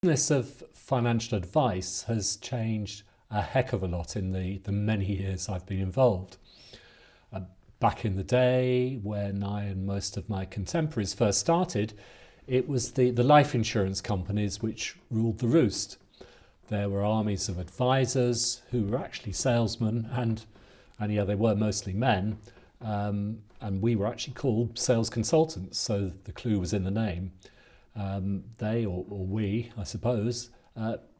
Business of financial advice has changed a heck of a lot in the many years I've been involved. Uh, Back in the day, when I and most of my contemporaries first started, it was the life insurance companies which ruled the roost. There were armies of advisors who were actually salesmen, and yeah, they were mostly men, and we were actually called sales consultants, so the clue was in the name. They, or we, I suppose,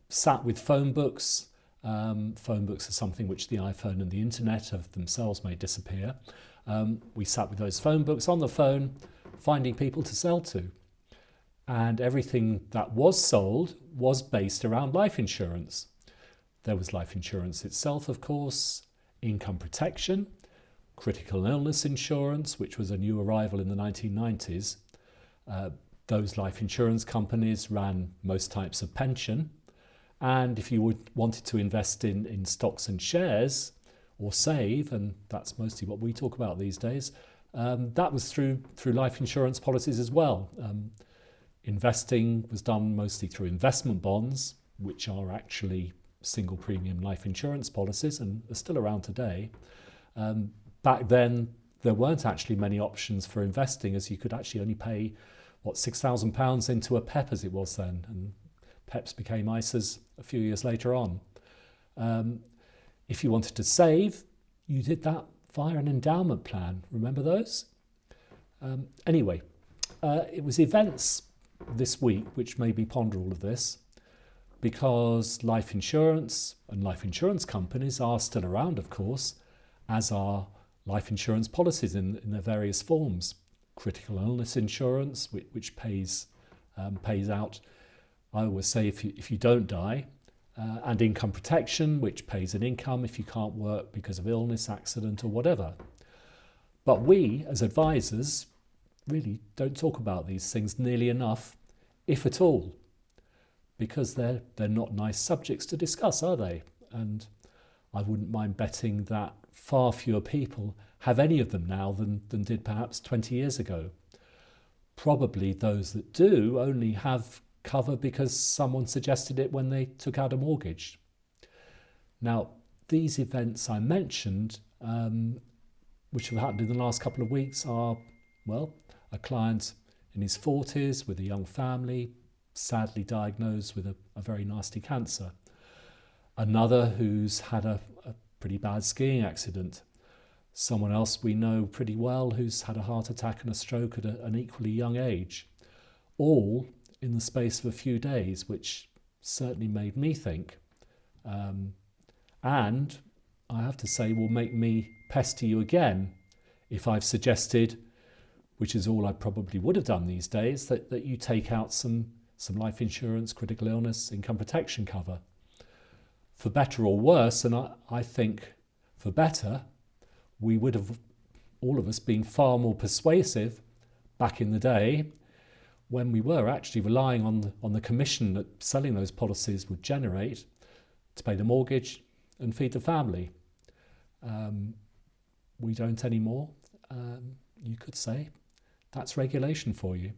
sat with phone books. Phone books are something which the iPhone and the internet of themselves may disappear. We sat with those phone books on the phone, finding people to sell to. And everything that was sold was based around life insurance. There was life insurance itself, of course, income protection, critical illness insurance, which was a new arrival in the 1990s. Those life insurance companies ran most types of pension. And if you wanted to invest in stocks and shares or save, and that's mostly what we talk about these days, that was through life insurance policies as well. Investing was done mostly through investment bonds, which are actually single premium life insurance policies and are still around today. Back then, there weren't actually many options for investing, as you could actually only pay £6,000 into a PEP as it was then, and PEPs became ISAs a few years later on. If you wanted to save, you did that via an endowment plan. Remember those? Anyway, it was events this week which made me ponder all of this, because life insurance and life insurance companies are still around, of course, as are life insurance policies in their various forms. Critical illness insurance, which pays out, I always say, if you don't die, and income protection, which pays an income if you can't work because of illness, accident, or whatever. But we, as advisors, really don't talk about these things nearly enough, if at all, because they're not nice subjects to discuss, are they? And I wouldn't mind betting that far fewer people have any of them now than did perhaps 20 years ago. Probably those that do only have cover because someone suggested it when they took out a mortgage. Now, these events I mentioned, which have happened in the last couple of weeks, are, well, a client in his 40s with a young family, sadly diagnosed with a very nasty cancer. Another who's had a pretty bad skiing accident. Someone else we know pretty well who's had a heart attack and a stroke at an equally young age. All in the space of a few days, which certainly made me think. And I have to say will make me pester you again if I've suggested, which is all I probably would have done these days, that you take out some life insurance, critical illness, income protection cover. For better or worse, and I think for better, we would have, all of us, been far more persuasive back in the day when we were actually relying on the commission that selling those policies would generate to pay the mortgage and feed the family. We don't anymore. You could say that's regulation for you.